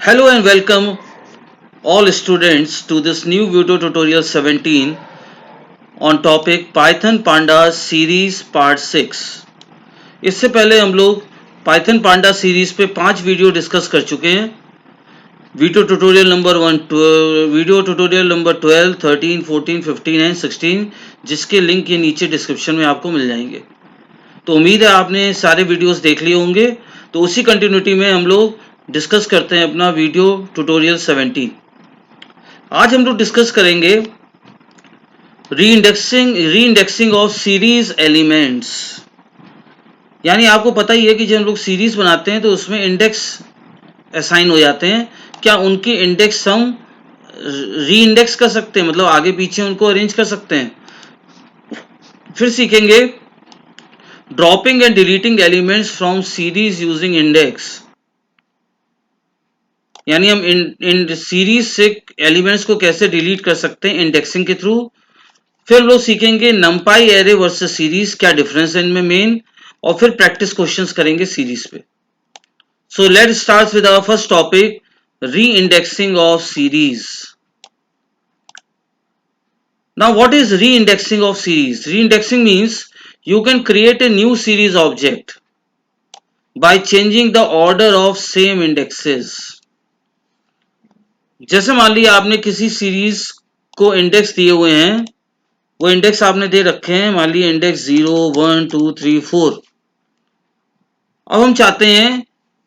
Hello and welcome all students to this new video tutorial 17 on topic Python Pandas series part 6। इससे पहले हम लोग Python Panda series पे 5 video discuss कर चुके हैं। Video tutorial number 1, video tutorial number 12, 13, 14, 15 and 16, जिसके link ये नीचे डिस्क्रिप्शन में आपको मिल जाएंगे। तो उम्मीद है आपने सारे वीडियोस देख लिए होंगे। तो उसी कंटिन्यूटी में हम लोग डिस्कस करते हैं अपना वीडियो ट्यूटोरियल 17। आज हम लोग डिस्कस करेंगे रीइंडेक्सिंग ऑफ सीरीज एलिमेंट्स। यानी आपको पता ही है कि जब हम लोग सीरीज बनाते हैं तो उसमें इंडेक्स असाइन हो जाते हैं। क्या उनके इंडेक्स हम रीइंडेक्स कर सकते हैं, मतलब आगे पीछे उनको अरेंज कर सकते हैं। फिर सीखेंगे dropping and deleting elements from series using index. यानी हम इन सीरीज से एलिमेंट्स को कैसे डिलीट कर सकते हैं इंडेक्सिंग के थ्रू। फिर लोग सीखेंगे नंपाई एरे वर्सेस सीरीज, क्या डिफरेंस है इनमें मेन, और फिर प्रैक्टिस क्वेश्चंस करेंगे सीरीज पे। So let's start with our first topic, reindexing of series. Now what is re-indexing of series? Re-indexing means you can create a new series object by changing the order of same indexes. जैसे मान लिया आपने किसी series को index दिए हुए हैं, वो इंडेक्स आपने दे रखे हैं, मान लीजिए इंडेक्स 0, 1, 2, 3, 4। अब हम चाहते हैं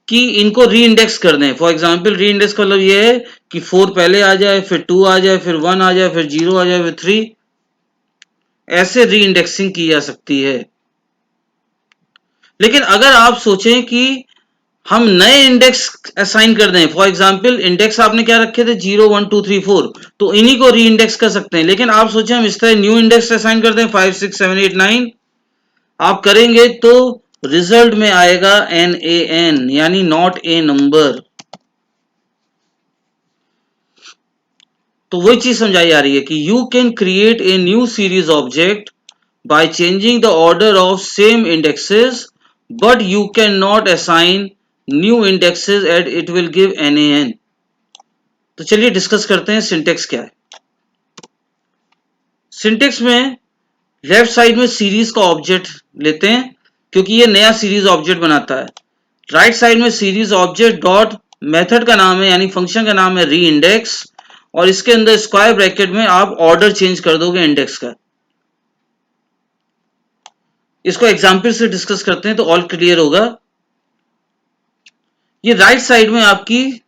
कि इनको री इंडेक्स कर दें। फॉर एग्जाम्पल री इंडेक्स का मतलब ये है कि 4 पहले आ जाए, फिर 2 आ जाए, फिर 1 आ जाए, फिर 0 आ जाए, फिर 3। ऐसे री इंडेक्सिंग की जा सकती है। लेकिन अगर आप सोचें कि हम नए इंडेक्स असाइन कर दें, फॉर एग्जाम्पल इंडेक्स आपने क्या रखे थे 0, 1, 2, 3, 4, तो इन्हीं को री इंडेक्स कर सकते हैं। लेकिन आप सोचें हम इस तरह न्यू इंडेक्स असाइन कर दें 5, 6, 7, 8, 9, आप करेंगे तो रिजल्ट में आएगा NaN, यानी नॉट ए नंबर। तो वही चीज समझाई जा रही है कि you can create a new series object by changing the order of same indexes, but you can not assign new indexes and it will give NaN। तो चलिए डिस्कस करते हैं सिंटेक्स क्या है। सिंटेक्स में लेफ्ट साइड में series का object लेते हैं क्योंकि ये नया सीरीज ऑब्जेक्ट बनाता है। राइट साइड में सीरीज ऑब्जेक्ट डॉट मेथड का नाम है, यानी फंक्शन का नाम है री इंडेक्स, और इसके अंदर स्क्वायर ब्रैकेट में आप ऑर्डर चेंज कर दोगे इंडेक्स का। इसको एग्जाम्पल से डिस्कस करते हैं तो ऑल क्लियर होगा। ये राइट साइड में आपकी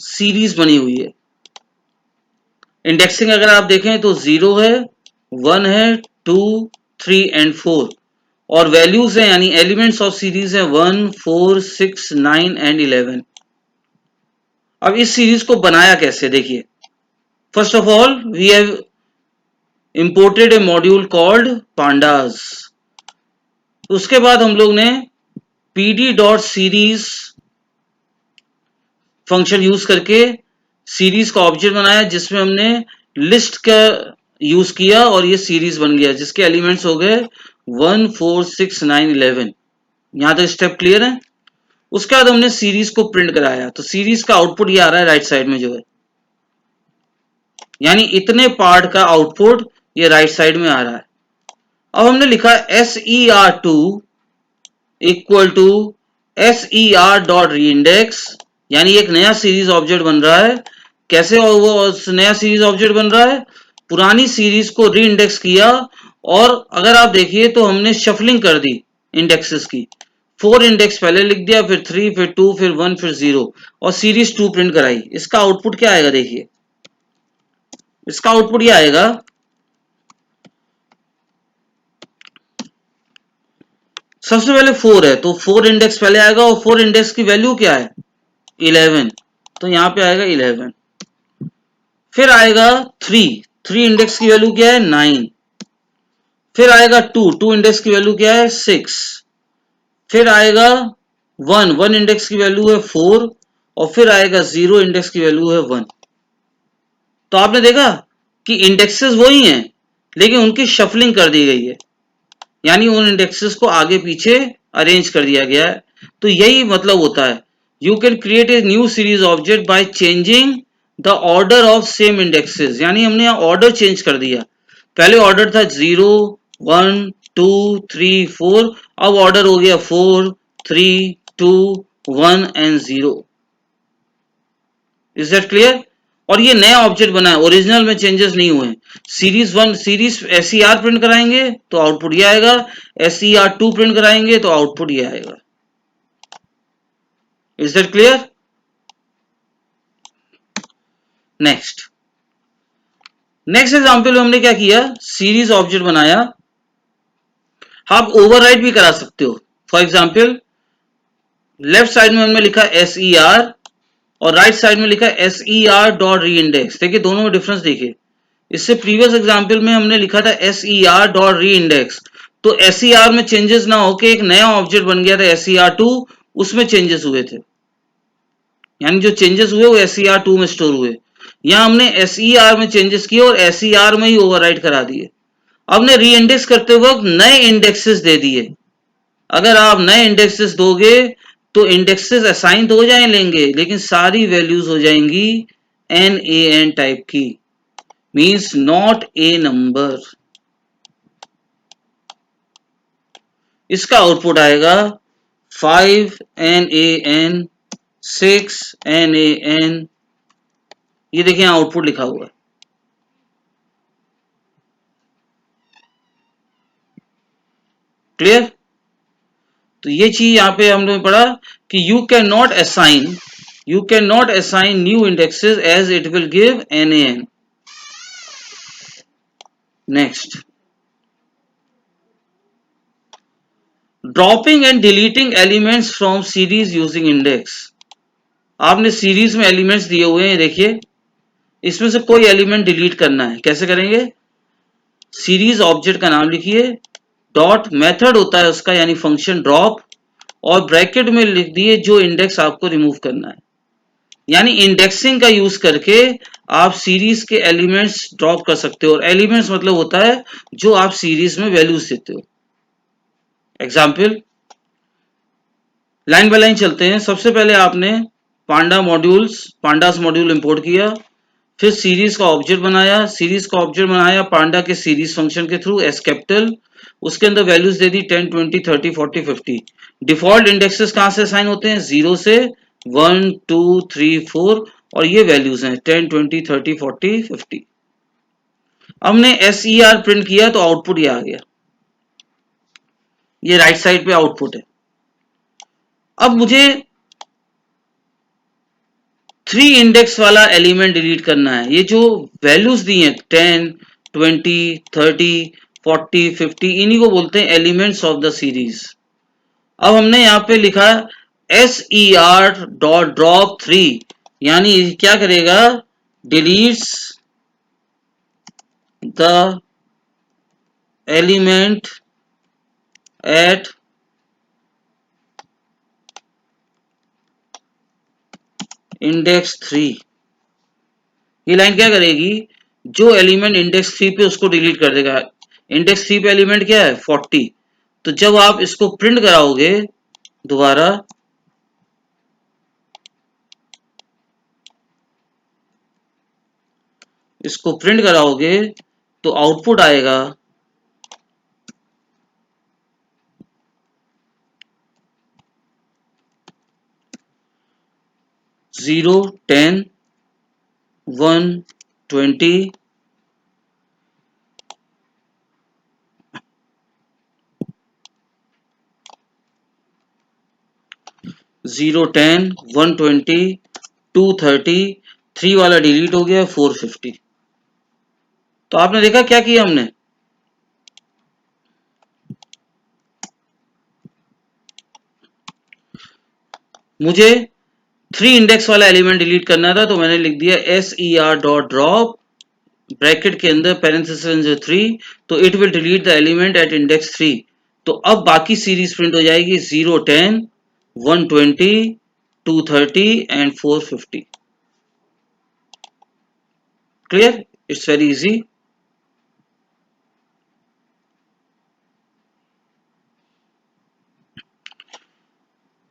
सीरीज बनी हुई है। इंडेक्सिंग अगर आप देखें तो 0 है, 1 है, 2, 3 एंड 4, और वैल्यूज है यानी एलिमेंट्स ऑफ सीरीज है 1, 4, 6, 9 एंड 11। अब इस सीरीज को बनाया कैसे, देखिए। First of all we have imported a module called pandas. उसके बाद हम लोग ने pd.series फंक्शन यूज करके सीरीज का ऑब्जेक्ट बनाया, जिसमें हमने लिस्ट का यूज किया और ये सीरीज बन गया, जिसके एलिमेंट्स हो गए 1, 4, 6, 9, 11। यहां तक स्टेप क्लियर है। उसके बाद हमने सीरीज को प्रिंट कराया, तो सीरीज का आउटपुट ये आ रहा है राइट साइड में जो है, यानी इतने पार्ट का आउटपुट ये राइट साइड में आ रहा है। अब हमने लिखा ser2 इक्वल टू ser.reindex, यानी एक नया सीरीज ऑब्जेक्ट बन रहा है। कैसे वो नया सीरीज ऑब्जेक्ट बन रहा है, पुरानी सीरीज को री इंडेक्स किया, और अगर आप देखिए तो हमने शफलिंग कर दी इंडेक्सेस की। 4 इंडेक्स पहले लिख दिया, फिर 3, फिर 2, फिर 1, फिर 0, और सीरीज 2 प्रिंट कराई। इसका आउटपुट क्या आएगा, देखिए। इसका आउटपुट ये आएगा, सबसे पहले 4 है तो 4 इंडेक्स पहले आएगा, और 4 इंडेक्स की वैल्यू क्या है 11, तो यहां पे आएगा 11। फिर आएगा 3 इंडेक्स की वैल्यू क्या है 9। फिर आएगा 2 इंडेक्स की वैल्यू क्या है 6। फिर आएगा 1 इंडेक्स की वैल्यू है 4, और फिर आएगा 0 इंडेक्स की वैल्यू है 1। तो आपने देखा कि इंडेक्सेस वही हैं, लेकिन उनकी शफलिंग कर दी गई है, यानी उन इंडेक्सेस को आगे पीछे अरेंज कर दिया गया है। तो यही मतलब होता है you can create a new series object by changing the order of same indexes, यानी हमने यहाँ ऑर्डर चेंज कर दिया। पहले ऑर्डर था 0 1 2 3 4, अब ऑर्डर हो गया 4 3 2 1 एंड 0। Is that clear? और ये नया ऑब्जेक्ट बना है, ओरिजिनल में चेंजेस नहीं हुए। सीरीज 1 सीरीज SER प्रिंट कराएंगे तो आउटपुट ये आएगा, SER2 प्रिंट कराएंगे तो आउटपुट ये आएगा। Is that clear? Next example में हमने क्या किया, सीरीज ऑब्जेक्ट बनाया। आप ओवरराइड भी करा सकते हो। फॉर एग्जांपल लेफ्ट साइड में हमने लिखा SER और राइट साइड में लिखा SER डॉट री इंडेक्स। देखिए दोनों में डिफरेंस देखिए। इससे प्रीवियस एग्जांपल में हमने लिखा था SER डॉट री इंडेक्स, तो SER में चेंजेस ना होके एक नया ऑब्जेक्ट बन गया था SER2, उसमें चेंजेस हुए थे, यानी जो चेंजेस हुए वो SER2 में स्टोर हुए। यहां हमने SER में चेंजेस किए और SER में ही ओवरराइट करा दिए। अब ने री इंडेक्स करते वक्त नए इंडेक्सेस दे दिए। अगर आप नए इंडेक्सेस दोगे तो इंडेक्सेस असाइन तो हो जाए लेंगे, लेकिन सारी वैल्यूज हो जाएंगी NaN टाइप की, मींस नॉट ए नंबर। इसका आउटपुट आएगा 5 NaN 6 NaN। ये देखिए यहां आउटपुट लिखा हुआ है। क्लियर? तो ये चीज यहां पे हमने पढ़ा कि you can not assign new indexes as it will give NaN। Next, dropping and deleting elements from series using index. आपने सीरीज में एलिमेंट्स दिए हुए हैं, देखिए इसमें से कोई एलिमेंट डिलीट करना है, कैसे करेंगे? सीरीज ऑब्जेक्ट का नाम लिखिए, डॉट मेथड होता है उसका यानी फंक्शन ड्रॉप, और ब्रैकेट में लिख दिए जो इंडेक्स आपको रिमूव करना है। यानी इंडेक्सिंग का यूज करके आप सीरीज के एलिमेंट्स ड्रॉप कर सकते हो, और एलिमेंट्स मतलब होता है जो आप सीरीज में वैल्यूज देते हो। एग्जाम्पल लाइन बाय लाइन चलते हैं। सबसे पहले आपने पांडास मॉड्यूल इंपोर्ट किया, फिर सीरीज का ऑब्जेक्ट बनाया। पांडा के सीरीज फंक्शन के थ्रू एस कैपिटल, उसके अंदर वैल्यूज दे दी 10 20 30 40 50। डिफॉल्ट इंडेक्सेस कहां से असाइन होते हैं? 0 से 1 2 3 4, और ये वैल्यूज हैं 10 20 30 40 50। हमने SER प्रिंट किया तो आउटपुट ये आ गया, ये राइट साइड पे आउटपुट है। अब मुझे 3 इंडेक्स वाला एलिमेंट डिलीट करना है। ये जो वैल्यूज दी हैं 10 20 30 40 50, इन्हीं को बोलते हैं एलिमेंट्स ऑफ द सीरीज। अब हमने यहाँ पे लिखा SER डॉट ड्रॉप 3, यानी क्या करेगा? Deletes the element at index 3। ये लाइन क्या करेगी? जो एलिमेंट इंडेक्स 3 पे उसको डिलीट कर देगा। इंडेक्स 3 पे एलिमेंट क्या है? 40। तो जब आप इसको प्रिंट कराओगे दोबारा, इसको प्रिंट कराओगे तो आउटपुट आएगा 0 10 1 20 0 10 120 230, 3 वाला डिलीट हो गया 450। तो आपने देखा क्या किया हमने? मुझे 3 इंडेक्स वाला एलिमेंट डिलीट करना था, तो मैंने लिख दिया SER डॉट ड्रॉप, ब्रैकेट के अंदर पैरेंथेसिस 3, तो it will delete the element at index 3। तो अब बाकी सीरीज प्रिंट हो जाएगी 0 10 120 230 and 450। Clear? It's very easy.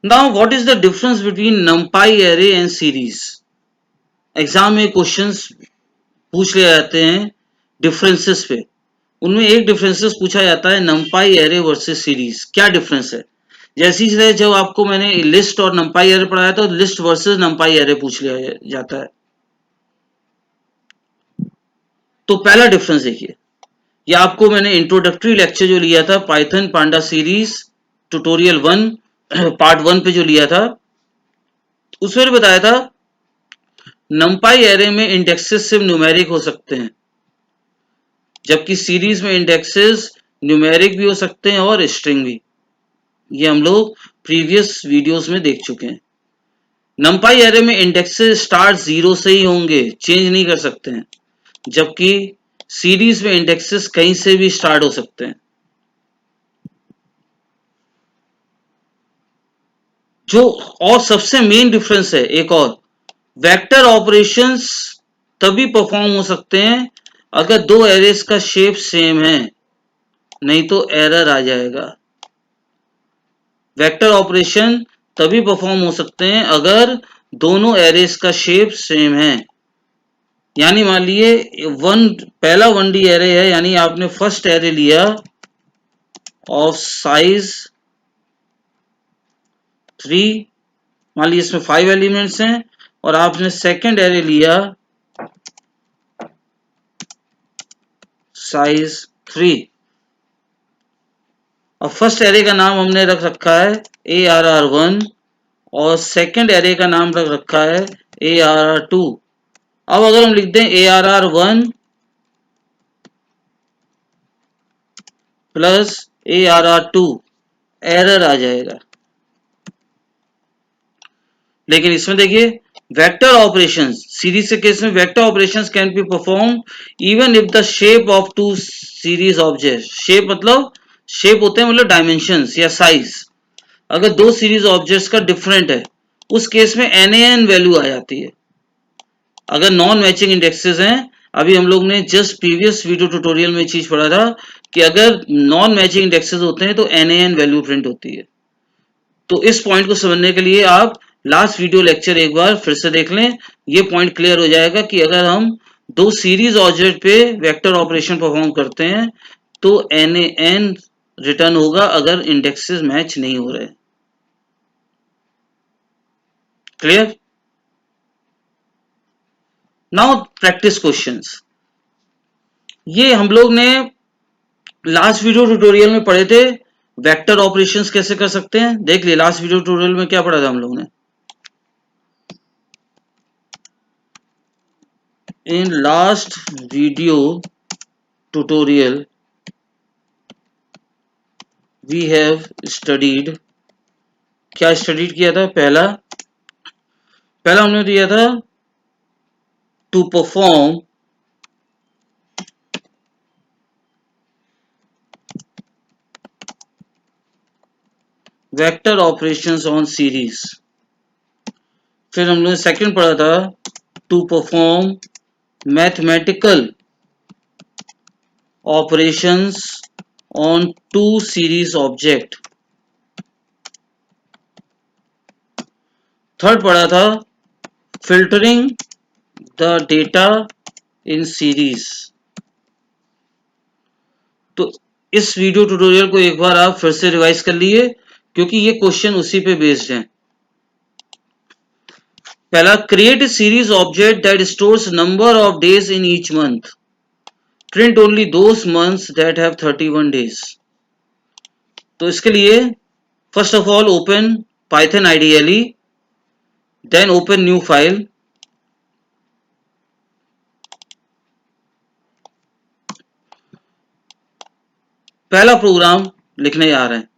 Now what is the difference between numpy array and series? Exam में क्वेश्चंस पूछ ले जाते हैं डिफरेंसेस पे, उनमें एक डिफरेंसेस पूछा जाता है numpy एरे वर्सेस सीरीज, क्या डिफरेंस है? जैसी तरह जब आपको मैंने लिस्ट और numpy एरे पढ़ाया तो लिस्ट वर्सेस numpy एरे पूछ लिया जाता है। तो पहला डिफरेंस देखिए, ये आपको मैंने इंट्रोडक्टरी लेक्चर जो लिया था पाइथन पांडा सीरीज ट्यूटोरियल 1 पार्ट 1 पे जो लिया था, उसमें बताया था numpy एरे में इंडेक्सेस सिर्फ न्यूमेरिक हो सकते हैं, जबकि सीरीज में इंडेक्सेस न्यूमेरिक भी हो सकते हैं और स्ट्रिंग भी। ये हम लोग प्रीवियस वीडियोस में देख चुके हैं। numpy एरे में इंडेक्सेस स्टार्ट 0 से ही होंगे, चेंज नहीं कर सकते हैं, जबकि सीरीज में इंडेक्सेस कहीं से भी स्टार्ट हो सकते हैं। जो और सबसे मेन डिफरेंस है एक और, वेक्टर ऑपरेशंस तभी परफॉर्म हो सकते हैं अगर दो एरेस का शेप सेम है, नहीं तो एरर आ जाएगा। वेक्टर ऑपरेशन तभी परफॉर्म हो सकते हैं अगर दोनों एरेस का शेप सेम है। यानी मान लिए पहला 1D एरे है, यानी आपने फर्स्ट एरे लिया ऑफ साइज 3, मान लीजिए इसमें 5 एलिमेंट्स हैं, और आपने सेकंड एरे लिया साइज 3। अब फर्स्ट एरे का नाम हमने रख रखा है ARR1 और सेकंड एरे का नाम रख रखा है ARR2। अब अगर हम लिख दें ARR1 प्लस ARR2, एरर आ जाएगा। लेकिन इसमें देखिए वेक्टर ऑपरेशंस, सीरीज के केस में vector operations can be perform even if the shape of two series object, shape मतलब शेप होते हैं मतलब डायमेंशंस या साइज, अगर दो सीरीज ऑब्जेक्ट्स का डिफरेंट है उस केस में NaN वैल्यू आ जाती है। अगर नॉन मैचिंग इंडेक्सेस हैं, अभी हम लोग ने जस्ट प्रीवियस वीडियो ट्यूटोरियल में चीज पढ़ा था कि अगर नॉन मैचिंग इंडेक्सेस होते हैं तो NaN वैल्यू प्रिंट होती है। तो इस पॉइंट को समझने के लिए आप लास्ट वीडियो लेक्चर एक बार फिर से देख लें, ये पॉइंट क्लियर हो जाएगा कि अगर हम दो सीरीज ऑब्जेक्ट पे वेक्टर ऑपरेशन परफॉर्म करते हैं तो NaN रिटर्न होगा अगर इंडेक्सेस मैच नहीं हो रहे। क्लियर? Now practice questions. ये हम लोग ने लास्ट वीडियो ट्यूटोरियल में पढ़े थे, वेक्टर ऑपरेशंस कैसे कर सकते हैं। देख लिए लास्ट वीडियो ट्यूटोरियल में क्या पढ़ा था हम लोग ने। In last video tutorial we have studied, क्या स्टडीड किया था? पहला हमने दिया था to perform vector operations on series. फिर हमने सेकंड पढ़ा था to perform mathematical operations on two series object. Third पढ़ा था filtering the data in series. तो इस वीडियो ट्यूटोरियल को एक बार आप फिर से रिवाइज कर लिए क्योंकि ये क्वेश्चन उसी पे बेस्ड हैं। पहला, create a series object that stores number of days in each month, print only those months that have 31 days. तो इसके लिए first of all open Python ideally, then open new file, पहला program लिखने जा रहे हैं।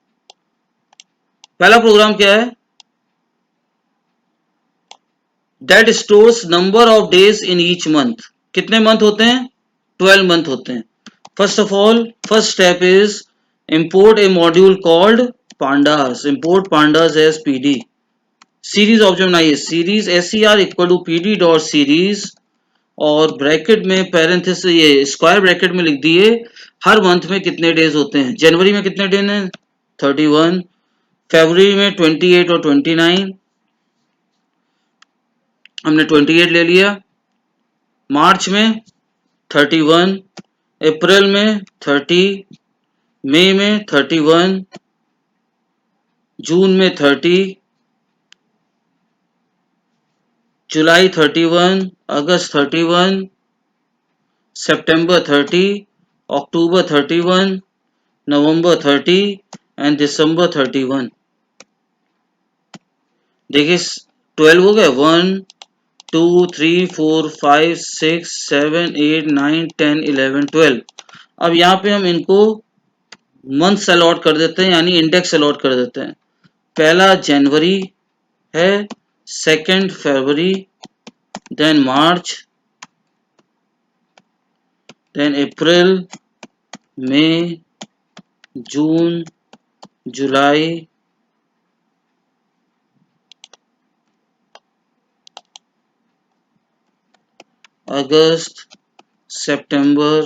पहला प्रोग्राम क्या है? That stores number of days in each month. कितने मंथ होते हैं? 12 मंथ होते हैं। First of all first step is import A module called pandas, import pandas as pd। Series object बनाइए, series ser equal to pd dot series, और bracket में parenthesis ये square bracket में लिख दिए हर मंथ में कितने डेज होते हैं। जनवरी में कितने दिन हैं? 31, फरवरी में 28 और 29, हमने 28 ले लिया। मार्च में 31, अप्रैल में 30, मई में 31, जून में 30, जुलाई 31, अगस्त 31, सितंबर 30, अक्टूबर 31, नवंबर 30 एंड दिसंबर 31। देखिए 12 हो गया, 1 2 3 4 5 6 7 8 9 10 11 12। अब यहाँ पे हम इनको मंथ्स अलॉट कर देते हैं, यानी इंडेक्स अलॉट कर देते हैं। पहला जनवरी है, सेकंड फरवरी, देन मार्च, देन अप्रैल, मई, जून, जुलाई, अगस्त, सितंबर,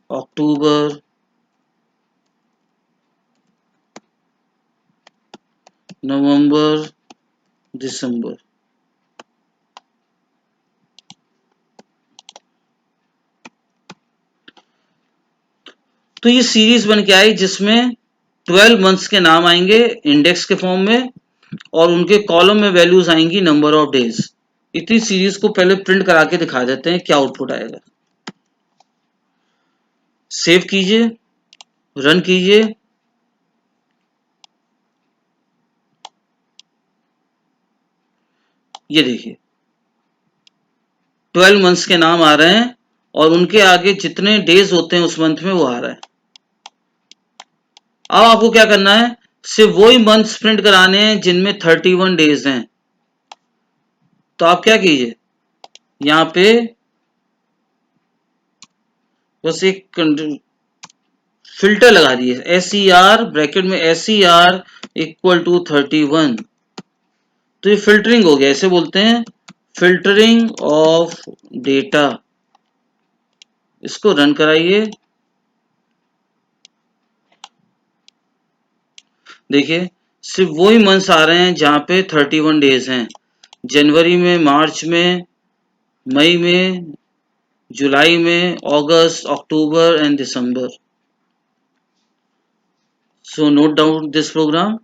अक्टूबर, नवंबर, दिसंबर। तो ये सीरीज बन के आई जिसमें 12 मंथ्स के नाम आएंगे इंडेक्स के फॉर्म में, और उनके कॉलम में वैल्यूज आएंगी नंबर ऑफ डेज। इतनी सीरीज को पहले प्रिंट करा के दिखा देते हैं, क्या आउटपुट आएगा। सेव कीजिए, रन कीजिए। ये देखिए 12 मंथ्स के नाम आ रहे हैं और उनके आगे जितने डेज होते हैं उस मंथ में वो आ रहा है। अब आपको क्या करना है, सिर्फ वही मंथ्स प्रिंट कराने हैं जिनमें 31 डेज हैं। तो आप क्या कीजिए, यहाँ पे बस एक फिल्टर लगा दिए, SER ब्रैकेट में SER इक्वल टू 31। तो ये फिल्टरिंग हो गया, इसे बोलते हैं फिल्टरिंग ऑफ डेटा। इसको रन कराइए। देखिए सिर्फ वही मंथ्स आ रहे हैं जहां पे 31 डेज हैं, जनवरी में, मार्च में, मई में, जुलाई में, अगस्त, अक्टूबर एंड दिसंबर। So note down this program.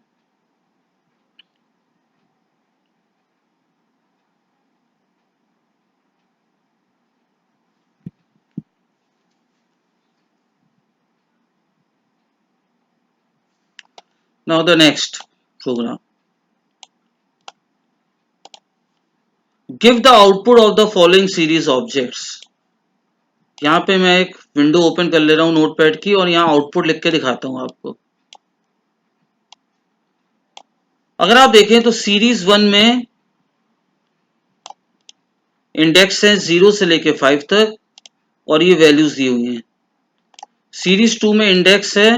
Now the next program, give the output of the following series objects. यहाँ पे मैं एक विंडो ओपन कर ले रहा हूँ नोटपैड की और यहाँ आउटपुट लिख के दिखाता हूँ आपको। अगर आप देखें तो सीरीज 1 में इंडेक्स है 0 से लेके 5 तक और ये वैल्यूज दी हुई हैं। सीरीज 2 में इंडेक्स है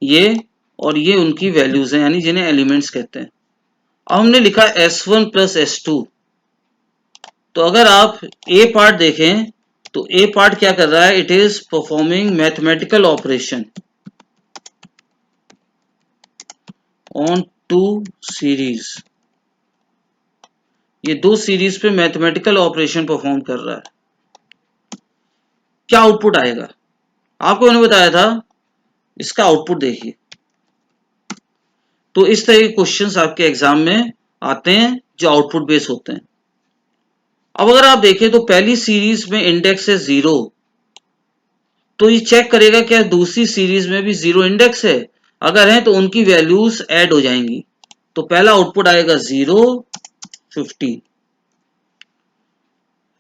ये, और ये उनकी वैल्यूज हैं, यानी जिन्हें एलिमेंट्स कहते हैं। अब हमने लिखा S1 प्लस S2। तो अगर आप ए पार्ट देखें तो ए पार्ट क्या कर रहा है, it is performing mathematical operation on two series. ये दो सीरीज पे मैथमेटिकल ऑपरेशन परफॉर्म कर रहा है। क्या आउटपुट आएगा, आपको मैंने बताया था, इसका आउटपुट देखिए। तो इस तरह के क्वेश्चंस आपके एग्जाम में आते हैं जो आउटपुट बेस होते हैं। अब अगर आप देखें तो पहली सीरीज में इंडेक्स है 0, तो ये चेक करेगा क्या दूसरी सीरीज में भी 0 इंडेक्स है। अगर है तो उनकी वैल्यूज ऐड हो जाएंगी। तो पहला आउटपुट आएगा 0, 15।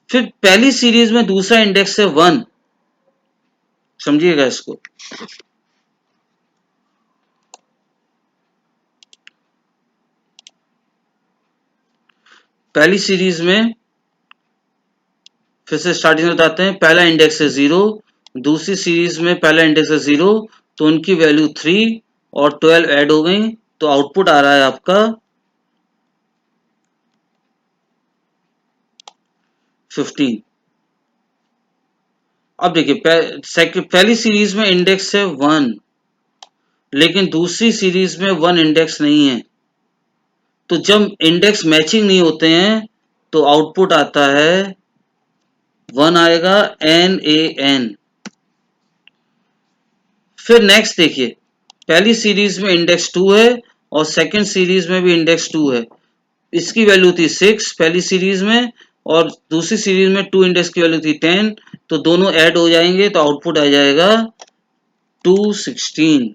फिर पहली सीरीज में दूसरा इंडेक्स है 1, समझिएगा इसको। पहली सीरीज में फिर से स्टार्टिंग में बताते हैं, पहला इंडेक्स है 0, दूसरी सीरीज में पहला इंडेक्स है 0, तो उनकी वैल्यू 3 और 12 ऐड हो गई, तो आउटपुट आ रहा है आपका 15। अब देखिए पहली सीरीज में इंडेक्स है 1, लेकिन दूसरी सीरीज में 1 इंडेक्स नहीं है। तो जब इंडेक्स मैचिंग नहीं होते हैं तो आउटपुट आता है 1 आएगा NaN। फिर नेक्स्ट देखिए, पहली सीरीज में इंडेक्स 2 है और सेकंड सीरीज में भी इंडेक्स 2 है। इसकी वैल्यू थी 6 पहली सीरीज में और दूसरी सीरीज में 2 इंडेक्स की वैल्यू थी 10। तो दोनों ऐड हो जाएंगे तो आउटपुट आ जाएगा 216।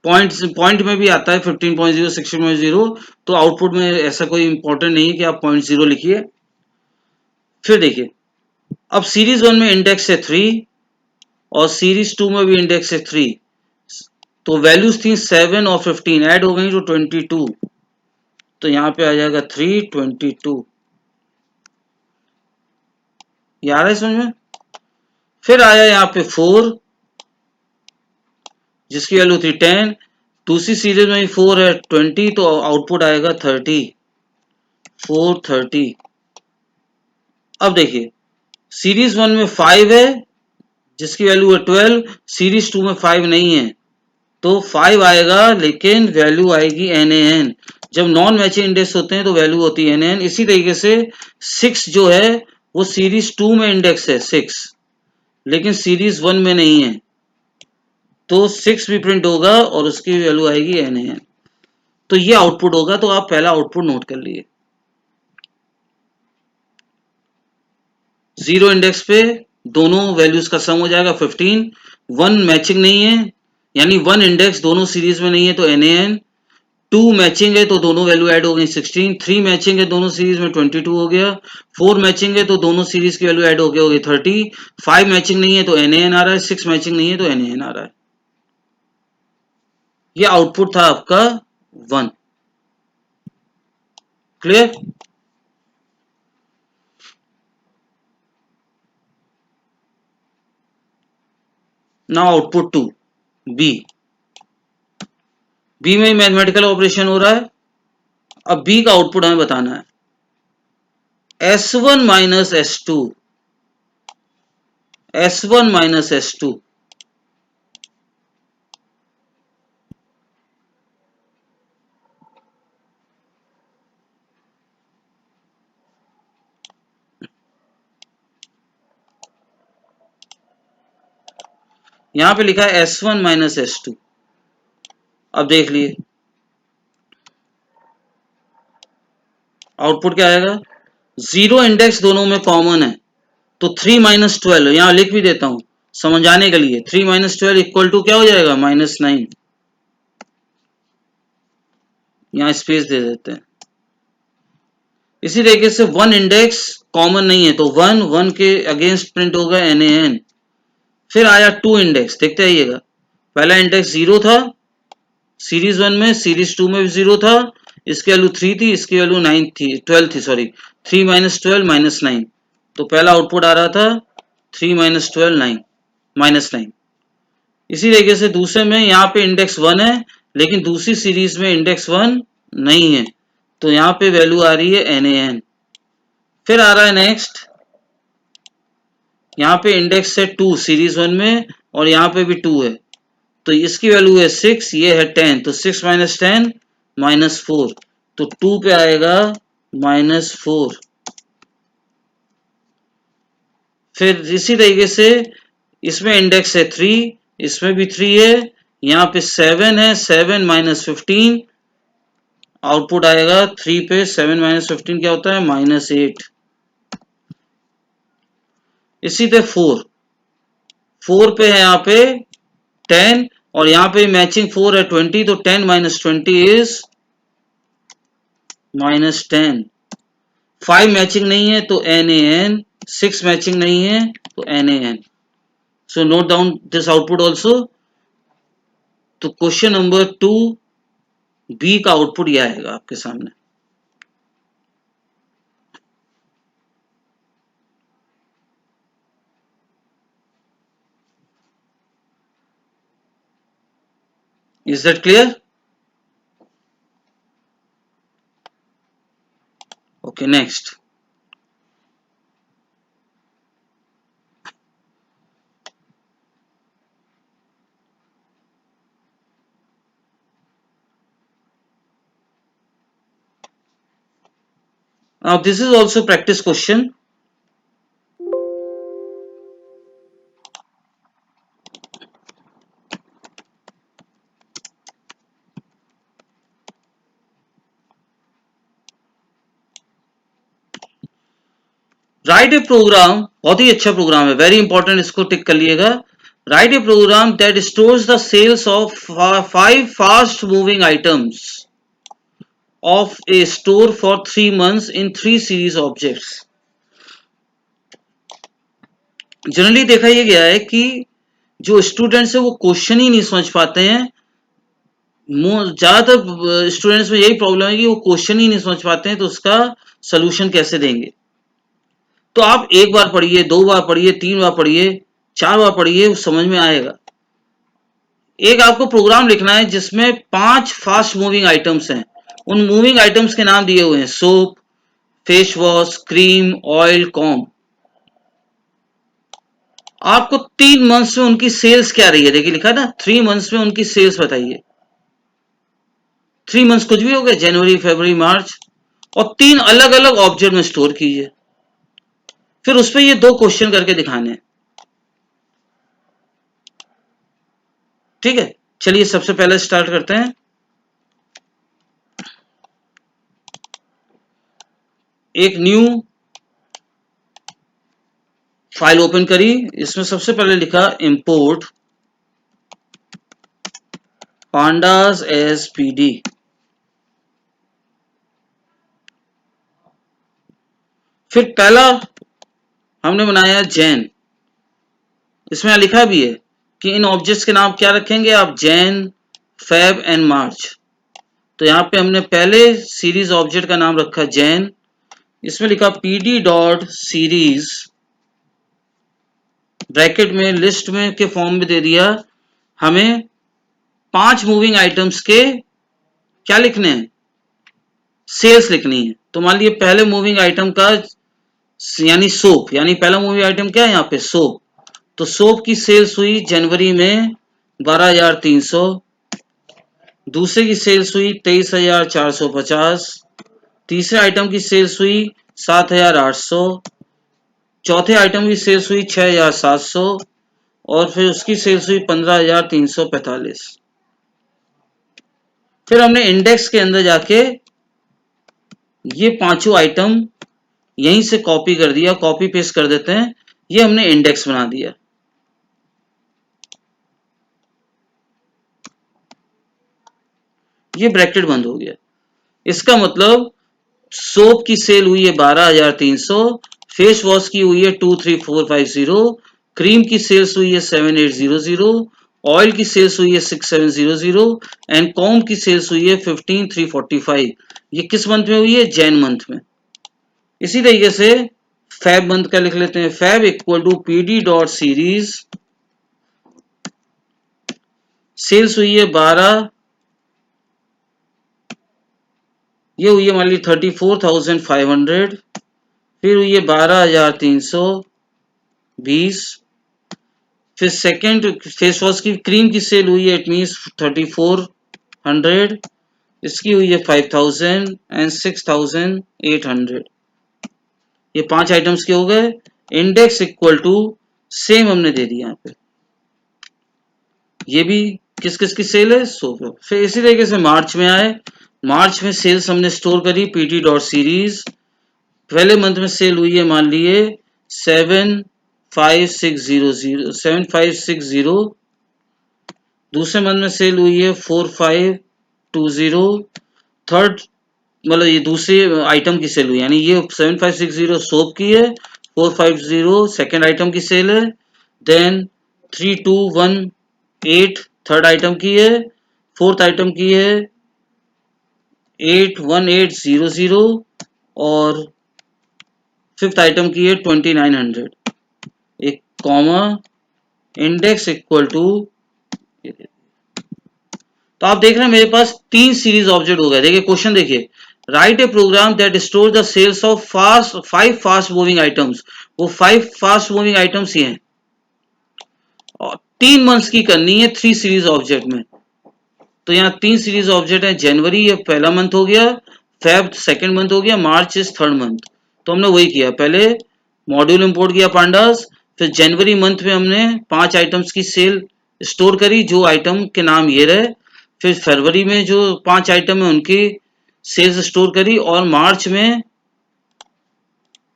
पॉइंट में भी आता है 15.0 16.0। तो आउटपुट में ऐसा कोई इंपॉर्टेंट नहीं है कि आप 0.0 लिखिए। फिर देखिए, अब सीरीज 1 में इंडेक्स है 3 और सीरीज 2 में भी इंडेक्स है 3। तो वैल्यूज थी 7 और 15 ऐड हो गई तो 22। तो यहाँ पे आ जाएगा 322। ये आ रहा है समझ में। फिर आया यहाँ पे 4 जिसकी वैल्यू थी 10। दूसरी सीरीज में 4 है 20 तो आउटपुट आएगा 30 430। अब देखिए, सीरीज 1 में 5 है जिसकी वैल्यू है 12। सीरीज 2 में 5 नहीं है तो 5 आएगा लेकिन वैल्यू आएगी NaN। जब नॉन मैचिंग इंडेक्स होते हैं तो वैल्यू होती है NaN। इसी तरीके से 6 जो है वो सीरीज 2 में इंडेक्स है 6 लेकिन सीरीज 1 में नहीं है तो 6 भी प्रिंट होगा और उसकी वैल्यू आएगी NaN। तो ये आउटपुट होगा। तो आप पहला आउटपुट नोट कर लिए। 0 इंडेक्स पे दोनों वैल्यूज का सम हो जाएगा 15। 1 मैचिंग नहीं है यानी 1 इंडेक्स दोनों सीरीज में नहीं है तो NaN। 2 मैचिंग है तो दोनों वैल्यू ऐड हो गई 16। 3 मैचिंग है दोनों सीरीज में 22 हो गया। 4 मैचिंग है तो दोनों सीरीज की वैल्यू ऐड हो गई होगी 30। 5 मैचिंग नहीं है तो NaN आ रहा है। 6 मैचिंग नहीं है तो NaN आ रहा है। ये आउटपुट था आपका 1। Clear. Now output 2 B. B में मैथमेटिकल ऑपरेशन हो रहा है। अब बी का आउटपुट हमें बताना है। S1 minus S2 S1 minus S2। यहां पे लिखा है S1 माइनस S2। अब देख लिए आउटपुट क्या आएगा। 0 इंडेक्स दोनों में कॉमन है तो 3 माइनस 12 यहां लिख भी देता हूं समझाने के लिए। 3 माइनस 12 इक्वल टू क्या हो जाएगा -9। यहां स्पेस दे देते हैं। इसी तरीके से 1 इंडेक्स कॉमन नहीं है तो 1 1 के अगेंस्ट प्रिंट होगा NaN। फिर आया 2 इंडेक्स, देखते आइएगा। पहला इंडेक्स 0 था सीरीज 1 में, सीरीज 2 में भी 0 था। इसकी वैल्यू 3 थी, इसकी वैल्यू 9 थी, 12 थी सॉरी। 3 minus 12 minus 9। तो पहला आउटपुट आ रहा था 3 माइनस 12 9 -9। इसी तरीके से दूसरे में यहाँ पे इंडेक्स 1 है लेकिन दूसरी सीरीज में इंडेक्स 1 नहीं है तो यहाँ पे वैल्यू आ रही है NaN। फिर आ रहा है नेक्स्ट, यहाँ पे इंडेक्स है 2 सीरीज 1 में और यहाँ पे भी 2 है तो इसकी वैल्यू है 6, ये है 10 तो 6 माइनस 10 -4। तो 2 पे आएगा -4। फिर इसी तरीके से इसमें इंडेक्स है 3, इसमें भी 3 है, यहाँ पे 7 है, 7 माइनस 15। आउटपुट आएगा 3 पे 7 माइनस 15 क्या होता है -8। इसी तरह 4 पे है यहाँ पे 10 और यहाँ पे मैचिंग 4 है 20 तो 10 माइनस 20 इज -10। 5 मैचिंग नहीं है तो NaN। 6 मैचिंग नहीं है तो NaN। So note down this output also. तो क्वेश्चन नंबर 2 बी का आउटपुट यह आएगा आपके सामने। Is that clear. Okay next. Now this is also practice question. Write a program, बहुत ही अच्छा प्रोग्राम है, वेरी इंपॉर्टेंट, इसको टिक कर लिएगा. Write a program that stores the sales of 5 fast moving items of a store for 3 months in 3 series objects. Generally देखा ये गया है कि जो स्टूडेंट्स है वो क्वेश्चन ही नहीं समझ पाते हैं. ज्यादातर स्टूडेंट्स में यही प्रॉब्लम है कि वो क्वेश्चन ही नहीं समझ पाते हैं, तो उसका सोल्यूशन कैसे देंगे. तो आप एक बार पढ़िए, 2 बार पढ़िए, 3 बार पढ़िए, 4 बार पढ़िए, समझ में आएगा. एक आपको प्रोग्राम लिखना है जिसमें 5 फास्ट मूविंग आइटम्स हैं. उन मूविंग आइटम्स के नाम दिए हुए हैं: soap, face wash, cream, oil, com. आपको 3 मंथ्स में उनकी सेल्स क्या रही है, देखिए लिखा है ना, 3 मंथ्स में उनकी सेल्स बताइए. 3 मंथ्स कुछ भी हो गए, जनवरी, फरवरी, मार्च, और 3 अलग अलग ऑब्जेक्ट में स्टोर कीजिए. फिर उस पर ये 2 क्वेश्चन करके दिखाने हैं. ठीक है, चलिए सबसे पहले स्टार्ट करते हैं. एक न्यू फाइल ओपन करी, इसमें सबसे पहले लिखा इंपोर्ट pandas as pd. फिर पहला हमने बनाया जैन. इसमें लिखा भी है कि इन ऑब्जेक्ट्स के नाम क्या रखेंगे आप, जैन, फेब एंड मार्च. तो यहाँ पे हमने पहले सीरीज ऑब्जेक्ट का नाम रखा जैन. इसमें लिखा pd डॉट सीरीज, ब्रैकेट में लिस्ट में के फॉर्म में दे दिया. हमें 5 मूविंग आइटम्स के क्या लिखने हैं, सेल्स लिखनी है. तो मान लीजिए पहले मूविंग आइटम का यानी सोप, यानी पहला मूविंग आइटम क्या है यहाँ पे, सोप. तो सोप की सेल्स हुई जनवरी में 12,300. दूसरे की सेल्स हुई 23,450. तीसरे आइटम की सेल्स हुई 7,800. चौथे आइटम की सेल्स हुई 6,700. और फिर उसकी सेल्स हुई 15,345. फिर हमने इंडेक्स के अंदर जाके ये पांचों आइटम यहीं से कॉपी कर दिया, कॉपी पेस्ट कर देते हैं. ये हमने इंडेक्स बना दिया. ये ब्रैकेट बंद हो गया. इसका मतलब सोप की सेल हुई है 12,300, फेस वॉश की हुई है 23,450, क्रीम की सेल्स हुई है 7,800, ऑयल की सेल्स हुई है 6,700 एंड कॉम की सेल्स हुई है 15,345. ये किस मंथ में हुई है, जैन मंथ में. इसी तरीके से फैब मंथ का लिख लेते हैं. Fab equal to pd dot series, sales हुई है 12, ये हुई है मान ली 34,500. फिर हुई है 12,320. फिर सेकेंड फेस वॉश की क्रीम की सेल हुई है, इट मीन्स 3,400. इसकी हुई है 5,000 एंड 6,800. ये 5 आइटम्स के हो गए. इंडेक्स इक्वल टू सेम हमने दे दिया यहाँ पे. ये भी किस किस की सेल है, फिर इसी तरीके से मार्च में आए. मार्च में सेल्स हमने स्टोर करी pd डॉट सीरीज. पहले मंथ में सेल हुई है मान लिए 7,560. दूसरे मंथ में सेल हुई है 4,520. थर्ड मतलब ये दूसरे आइटम की सेल हुई, यानी ये 7,560 सोप की है, 450 सेकेंड आइटम की सेल है. देन 3,218 थर्ड आइटम की है. फोर्थ आइटम की है 8,1,800 और फिफ्थ आइटम की है 2,900. एक कॉमा, इंडेक्स इक्वल टू. तो आप देख रहे हैं मेरे पास 3 सीरीज ऑब्जेक्ट हो गए. देखिए क्वेश्चन देखिए, write a program that store the sales of 5 fast moving items. वो 5 फास्ट मूविंग आइटम्स ही हैं और 3 मंथ्स की करनी है 3 सीरीज ऑब्जेक्ट में. तो यहाँ 3 सीरीज ऑब्जेक्ट है. जनवरी ये पहला मंथ हो गया, फेब सेकंड मंथ हो गया, मार्च इज थर्ड मंथ। तो हमने वही किया, पहले मॉड्यूल इंपोर्ट किया पांडास, फिर जनवरी मंथ में हमने 5 आइटम्स की सेल स्टोर करी जो आइटम के नाम ये रहे, फिर फरवरी में जो 5 आइटम है उनकी सेल्स स्टोर करी, और मार्च में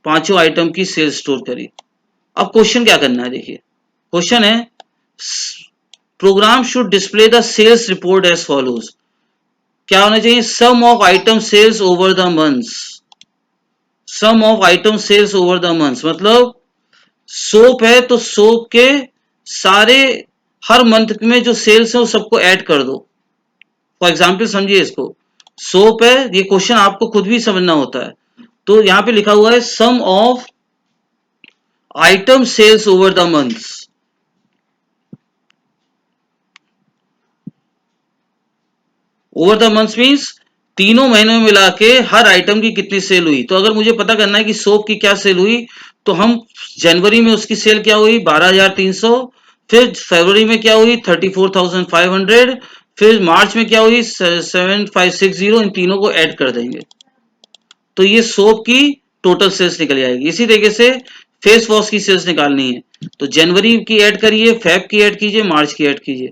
पांचों आइटम की सेल्स स्टोर करी। अब क्वेश्चन क्या करना है, देखिए क्वेश्चन है program should display the sales report as follows. क्या होना चाहिए, sum of item sales over the months, sum of item sales over the months, मतलब सोप है तो सोप के सारे हर मंथ में जो सेल्स है वो सबको ऐड कर दो। फॉर एग्जाम्पल समझिए इसको, सोप है, ये क्वेश्चन आपको खुद भी समझना होता है, तो यहां पे लिखा हुआ है sum of item sales over the months. Over the months means तीनों महीनों में मिला के हर आइटम की कितनी सेल हुई। तो अगर मुझे पता करना है कि सोप की क्या सेल हुई, तो हम जनवरी में उसकी सेल क्या हुई 12,300, फिर फरवरी में क्या हुई 34,500, फिर मार्च में क्या हुई 7,560, इन तीनों को ऐड कर देंगे तो ये सोप की टोटल सेल्स निकल जाएगी। इसी तरीके से फेस वॉश की सेल्स निकालनी है तो जनवरी की ऐड करिए, फेब की ऐड कीजिए, मार्च की ऐड कीजिए।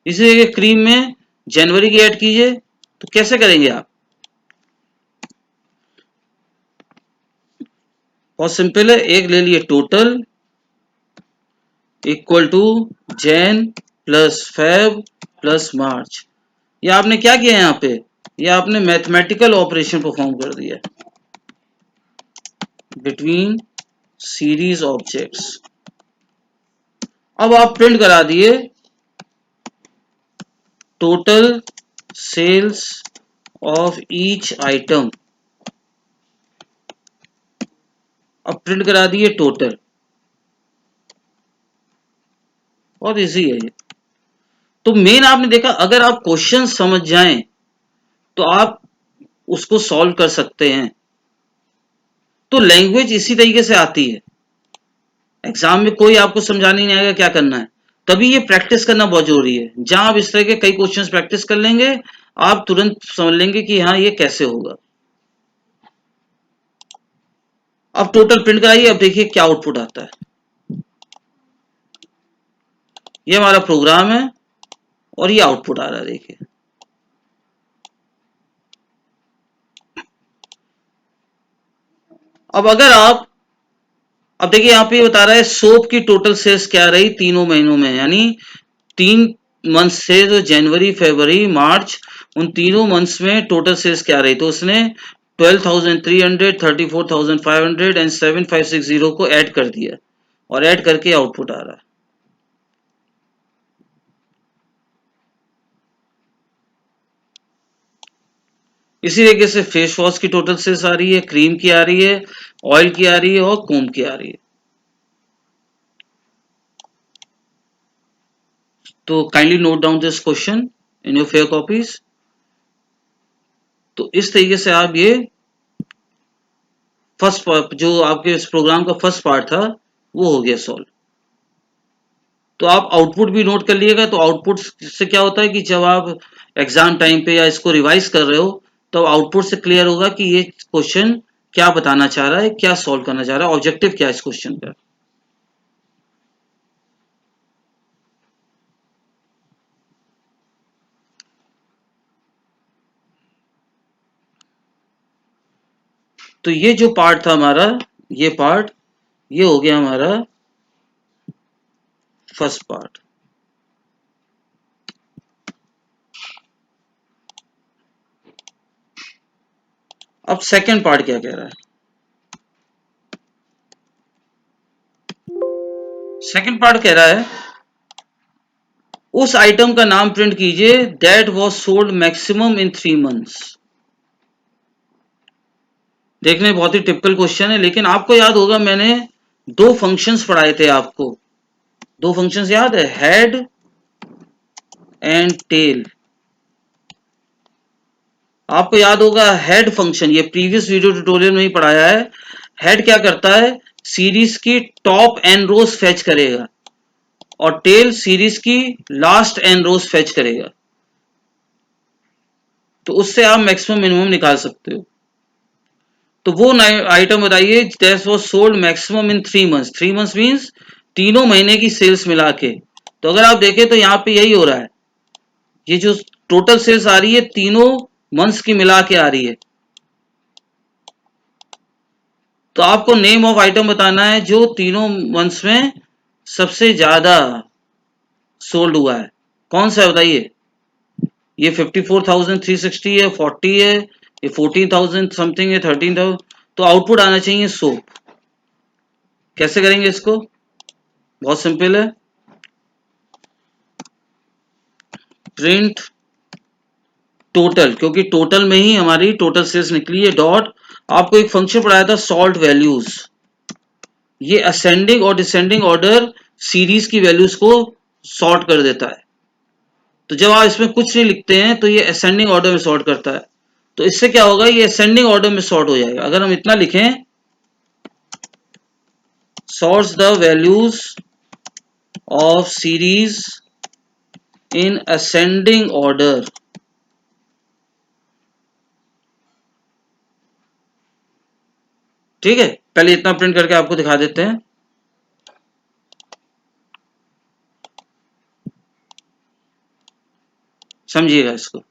इसी तरीके क्रीम में जनवरी की ऐड कीजिए, तो कैसे करेंगे आप, बहुत सिंपल है, एक ले लिए total equal to Jan plus Feb plus March. ये आपने क्या किया है यहाँ पे, ये आपने मैथमेटिकल ऑपरेशन परफॉर्म कर दिया बिटवीन सीरीज ऑब्जेक्ट्स। अब आप प्रिंट करा दिए total sales of each item, अब प्रिंट करा दिए टोटल, बहुत इजी है ये। तो मेन आपने देखा, अगर आप क्वेश्चन समझ जाएं तो आप उसको सॉल्व कर सकते हैं। तो लैंग्वेज इसी तरीके से आती है, एग्जाम में कोई आपको समझाने नहीं आएगा क्या करना है, तभी ये प्रैक्टिस करना बहुत जरूरी है। जहां आप इस तरह के कई क्वेश्चंस प्रैक्टिस कर लेंगे, आप तुरंत समझ लेंगे कि हाँ ये कैसे होगा। अब टोटल प्रिंट कराइए, अब देखिए क्या आउटपुट आता है। ये हमारा प्रोग्राम है और ये आउटपुट आ रहा है, देखिए अब अगर आप, अब देखिए यहाँ पे बता रहा है सोप की टोटल सेल्स क्या रही तीनों महीनों में, यानी 3 मंथ से, जो जनवरी फरवरी मार्च, उन तीनों मंथ्स में टोटल सेल्स क्या रही, तो उसने 12,300, 34,500 एंड 7,560 को ऐड कर दिया और ऐड करके आउटपुट आ रहा है। इसी तरीके से फेस वॉश की टोटल सेल्स आ रही है, क्रीम की आ रही है, ऑयल की आ रही है और कोम की आ रही है। तो kindly note down this question in your fair copies. तो इस तरीके से आप ये फर्स्ट जो आपके इस प्रोग्राम का फर्स्ट पार्ट था वो हो गया सॉल्व। तो आप आउटपुट भी नोट कर लिएगा। तो आउटपुट से क्या होता है कि जब आप एग्जाम टाइम पे या इसको रिवाइज कर रहे हो तो आउटपुट से क्लियर होगा कि ये क्वेश्चन क्या बताना चाह रहा है, क्या सॉल्व करना चाह रहा है, ऑब्जेक्टिव क्या है इस क्वेश्चन का। तो ये जो पार्ट था हमारा, ये पार्ट, ये हो गया हमारा फर्स्ट पार्ट। अब सेकंड पार्ट क्या कह रहा है, सेकंड पार्ट कह रहा है उस आइटम का नाम प्रिंट कीजिए that was sold maximum in 3 months. देखने में बहुत ही टिपिकल क्वेश्चन है, लेकिन आपको याद होगा मैंने दो फंक्शंस पढ़ाए थे आपको, दो फंक्शंस याद है, हेड एंड टेल। आपको याद होगा हेड फंक्शन, ये प्रीवियस वीडियो ट्यूटोरियल में ही पढ़ाया है। हेड क्या करता है, सीरीज की टॉप एन रोज फेच करेगा और टेल सीरीज की लास्ट एन रोज फेच करेगा। तो उससे आप मैक्सिमम मिनिमम निकाल सकते हो। तो वो आइटम बताइए that was sold maximum in 3 months. 3 months means तीनों महीने की सेल्स मिला के। तो अगर आप देखें तो यहाँ पे यही हो रहा है, ये जो टोटल सेल्स आ रही है तीनों मंथ्स की मिला के आ रही है। तो आपको नेम ऑफ आइटम बताना है जो तीनों मंथ्स में सबसे ज्यादा सोल्ड हुआ है। कौन सा है बताइए? ये 54,360 है, 40 है, ये 14,000 समथिंग है, 13,000। तो आउटपुट आना चाहिए सोप। कैसे करेंगे इसको? बहुत सिंपल है, प्रिंट टोटल, क्योंकि टोटल में ही हमारी टोटल सेल्स निकली है, डॉट। आपको एक फंक्शन पढ़ाया था सॉल्ट वैल्यूज, ये असेंडिंग और डिसेंडिंग ऑर्डर सीरीज की वैल्यूज को सॉर्ट कर देता है। तो जब आप इसमें कुछ नहीं लिखते हैं तो ये असेंडिंग ऑर्डर में सॉर्ट करता है। तो इससे क्या होगा, ये असेंडिंग ऑर्डर में सॉर्ट हो जाएगा। अगर हम इतना लिखें, sorts the values of series in ascending order. ठीक है, पहले इतना प्रिंट करके आपको दिखा देते हैं। समझिएगा इसको।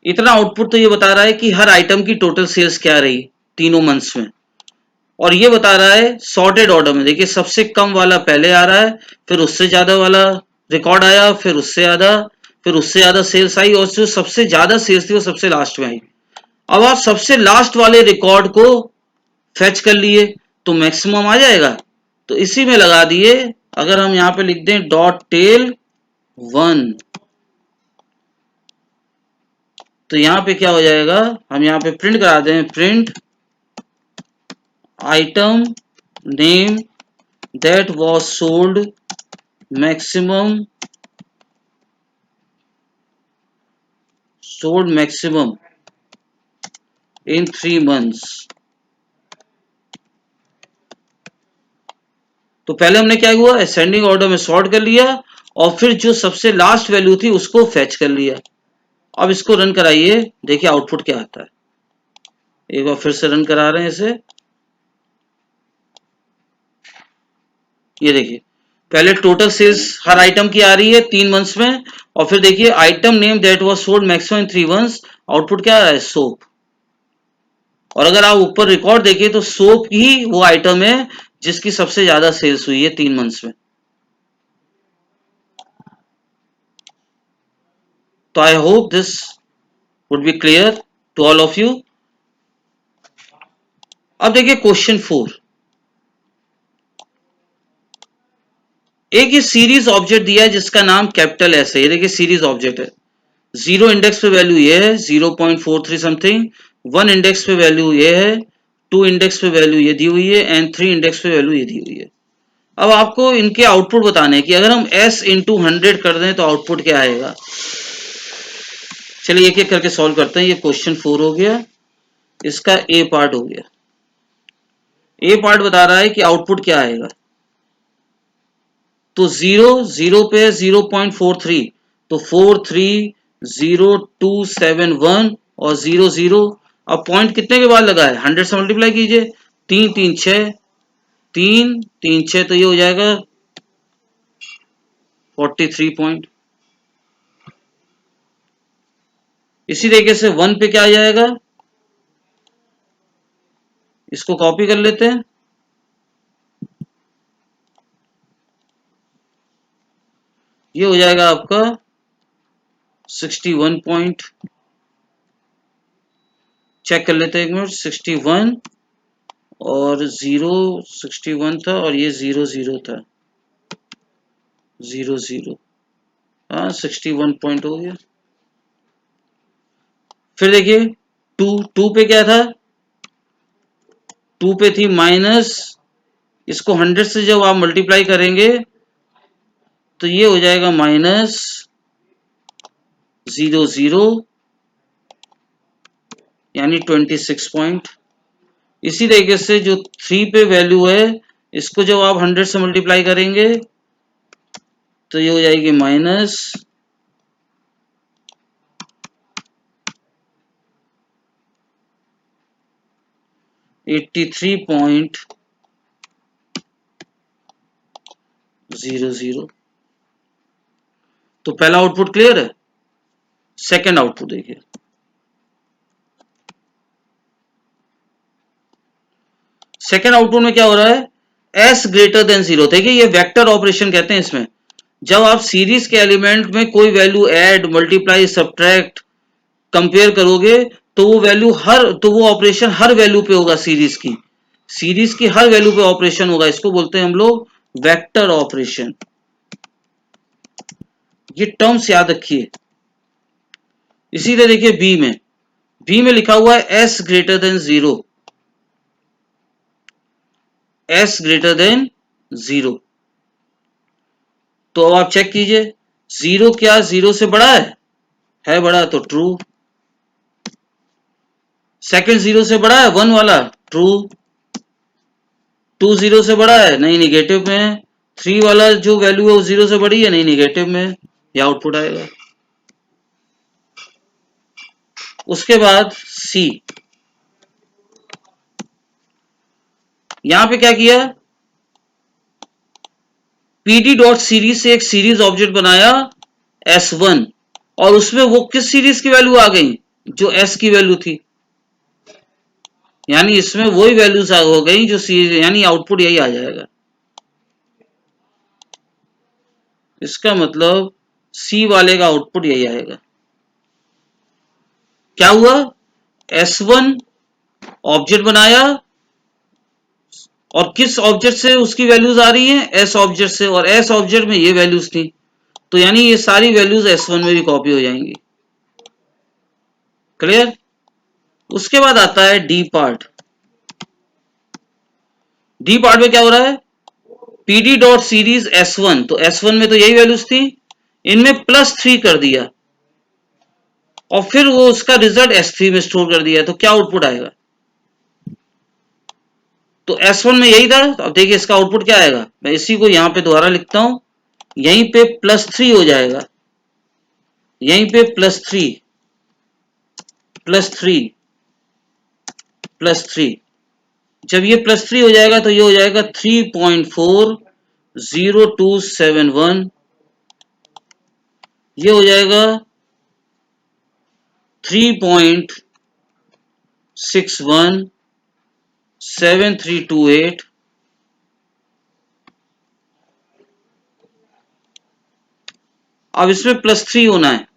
इतना आउटपुट तो ये बता रहा है कि हर आइटम की टोटल सेल्स क्या रही तीनों मंथ्स में, और ये बता रहा है सॉर्टेड ऑर्डर में। देखिए सबसे कम वाला पहले आ रहा है, फिर उससे ज्यादा वाला रिकॉर्ड आया, फिर उससे ज्यादा, फिर उससे ज्यादा सेल्स आई, और जो सबसे ज्यादा सेल्स थी वो सबसे लास्ट में आई। अब आप सबसे लास्ट वाले रिकॉर्ड को फेच कर लिए तो मैक्सिमम आ जाएगा, तो इसी में लगा दिए। अगर हम यहाँ पे लिख दें डॉट टेल 1, तो यहाँ पे क्या हो जाएगा, हम यहाँ पे प्रिंट करा दें, print item name that was sold maximum in 3 months. तो पहले हमने क्या हुआ, असेंडिंग ऑर्डर में सॉर्ट कर लिया, और फिर जो सबसे लास्ट वैल्यू थी उसको फेच कर लिया। अब इसको रन कराइए, देखिए आउटपुट क्या आता है। एक बार फिर से रन करा रहे हैं इसे। ये देखिए पहले टोटल सेल्स हर आइटम की आ रही है 3 मंथ्स में, और फिर देखिए item name that was sold maximum in 3 months. Output क्या है, सोप। और अगर आप ऊपर रिकॉर्ड देखिए तो सोप ही वो आइटम है जिसकी सबसे ज्यादा सेल्स हुई है 3 मंथ्स में। तो I hope this would be clear to all of you. अब देखिए क्वेश्चन 4। एक ये सीरीज ऑब्जेक्ट दिया है जिसका नाम कैपिटल एस है। ये देखिए सीरीज ऑब्जेक्ट है। 0 इंडेक्स पे वैल्यू ये है 0.43 समथिंग, 1 इंडेक्स पे वैल्यू ये है, 2 इंडेक्स पे वैल्यू ये दी हुई है, एंड 3 इंडेक्स पे वैल्यू ये दी हुई है। अब आपको इनके आउटपुट बताने हैं कि अगर हम s इंटू 100 कर दें तो आउटपुट क्या आएगा। चलिए एक एक करके सॉल्व करते हैं। ये क्वेश्चन 4 हो गया, इसका ए पार्ट हो गया। ए पार्ट बता रहा है कि आउटपुट क्या आएगा। तो 0 पे 0.43, तो 430271 और 00। अब पॉइंट कितने के बाद लगा है, 100 से मल्टीप्लाई कीजिए, 3 3 6, 3 3 6, तो ये हो जाएगा 43 पॉइंट। इसी तरीके से 1 पे क्या आ जाएगा, इसको कॉपी कर लेते हैं। ये हो जाएगा आपका 61 पॉइंट। चेक कर लेते हैं एक मिनट, 61 और 61 था, और ये 00 था, 00। हाँ 61 पॉइंट हो गया। फिर देखिए 2 पे क्या था, 2 पे थी माइनस, इसको 100 से जब आप मल्टीप्लाई करेंगे तो ये हो जाएगा -00, यानी 26 पॉइंट। इसी तरीके से जो 3 पे वैल्यू है, इसको जब आप 100 से मल्टीप्लाई करेंगे तो ये हो जाएगी माइनस 83.00। तो पहला आउटपुट क्लियर है। सेकंड आउटपुट देखिए, सेकंड आउटपुट में क्या हो रहा है, s ग्रेटर देन 0। देखिए ये वेक्टर ऑपरेशन कहते हैं इसमें। जब आप सीरीज के एलिमेंट में कोई value add, multiply, subtract, compare करोगे तो वो वैल्यू वो ऑपरेशन हर वैल्यू पे होगा। सीरीज की हर वैल्यू पे ऑपरेशन होगा। इसको बोलते हैं हम लोग वेक्टर ऑपरेशन। ये टर्म्स याद रखिए। इसी तरह देखिए बी में लिखा हुआ है s greater than 0, s greater than 0। तो अब आप चेक कीजिए, 0 क्या 0 से बड़ा है बड़ा, तो ट्रू। सेकंड 0 से बड़ा है, 1 वाला, ट्रू। 2 0 से बड़ा है, नहीं, निगेटिव में है। 3 वाला जो वैल्यू है वो 0 से बड़ी है, नहीं, निगेटिव में है। यह आउटपुट आएगा। उसके बाद सी, यहां पे क्या किया, pd डॉट सीरीज से एक सीरीज ऑब्जेक्ट बनाया s1, और उसमें वो किस सीरीज की वैल्यू आ गई, जो s की वैल्यू थी। यानी इसमें वही वैल्यूज हो गई जो सीरीज, यानी आउटपुट यही आ जाएगा। इसका मतलब सी वाले का आउटपुट यही आएगा। क्या हुआ, S1 ऑब्जेक्ट बनाया, और किस ऑब्जेक्ट से उसकी वैल्यूज आ रही हैं, एस ऑब्जेक्ट से, और एस ऑब्जेक्ट में ये वैल्यूज थी। तो यानी ये सारी वैल्यूज S1 में भी कॉपी हो जाएंगी। क्लियर। उसके बाद आता है डी पार्ट। डी पार्ट में क्या हो रहा है, pd डॉट सीरीज S1, तो S1 में तो यही वैल्यूज थी, इनमें +3 कर दिया, और फिर वो उसका रिजल्ट S3 में स्टोर कर दिया। तो क्या आउटपुट आएगा, तो S1 में यही था। अब देखिए इसका आउटपुट क्या आएगा, मैं इसी को यहां पे दोबारा लिखता हूं, यहीं पे +3 हो जाएगा, यहीं पे +3 +3 +3। जब ये +3 हो जाएगा तो ये हो जाएगा 3.40271, ये हो जाएगा 3.617328। अब इसमें +3 होना है,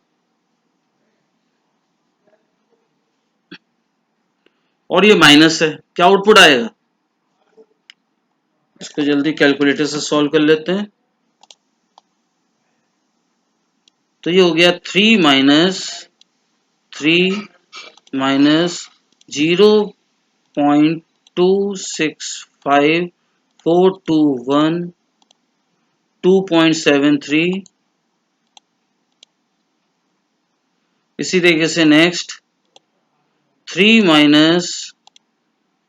और ये माइनस है, क्या आउटपुट आएगा। इसको जल्दी कैलकुलेटर से सॉल्व कर लेते हैं। तो ये हो गया 3 - 0.265421 2.73। इसी तरीके से नेक्स्ट 3 -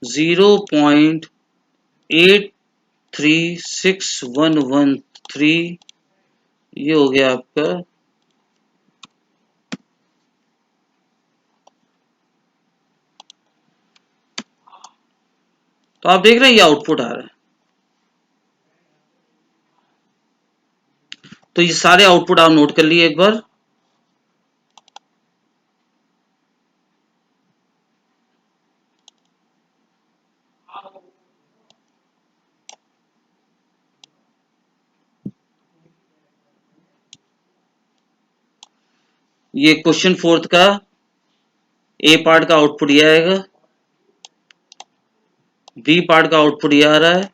0.836113, ये हो गया आपका। तो आप देख रहे हैं ये आउटपुट आ रहा है। तो ये सारे आउटपुट आप नोट कर लिए एक बार। ये क्वेश्चन 4 का ए पार्ट का आउटपुट ये आएगा, बी पार्ट का आउटपुट ये आ रहा है,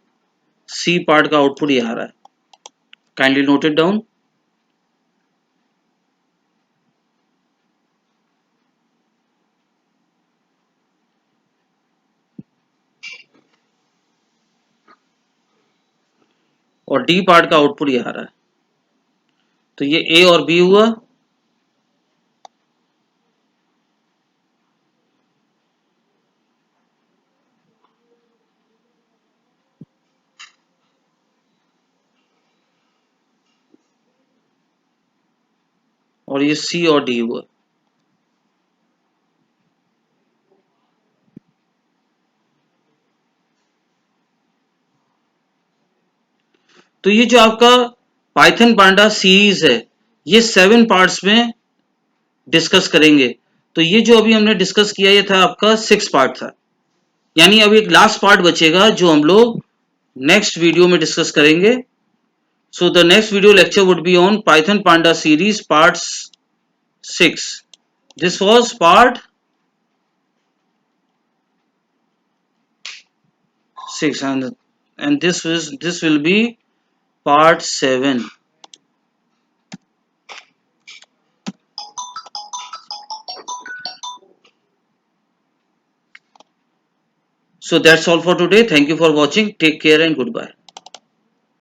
सी पार्ट का आउटपुट ये आ रहा है। Kindly note it down. और डी पार्ट का आउटपुट ये आ रहा है। तो ये ए और बी हुआ, और ये सी और डी हुआ। तो ये जो आपका पाइथन पांडा सीरीज है ये 7 पार्ट्स में डिस्कस करेंगे। तो ये जो अभी हमने डिस्कस किया ये था आपका 6 पार्ट था, यानी अब एक लास्ट पार्ट बचेगा जो हम लोग नेक्स्ट वीडियो में डिस्कस करेंगे। So the next video lecture would be on Python Panda series part 6. This was part 6 and this will be part 7. So that's all for today. Thank you for watching. Take care and goodbye.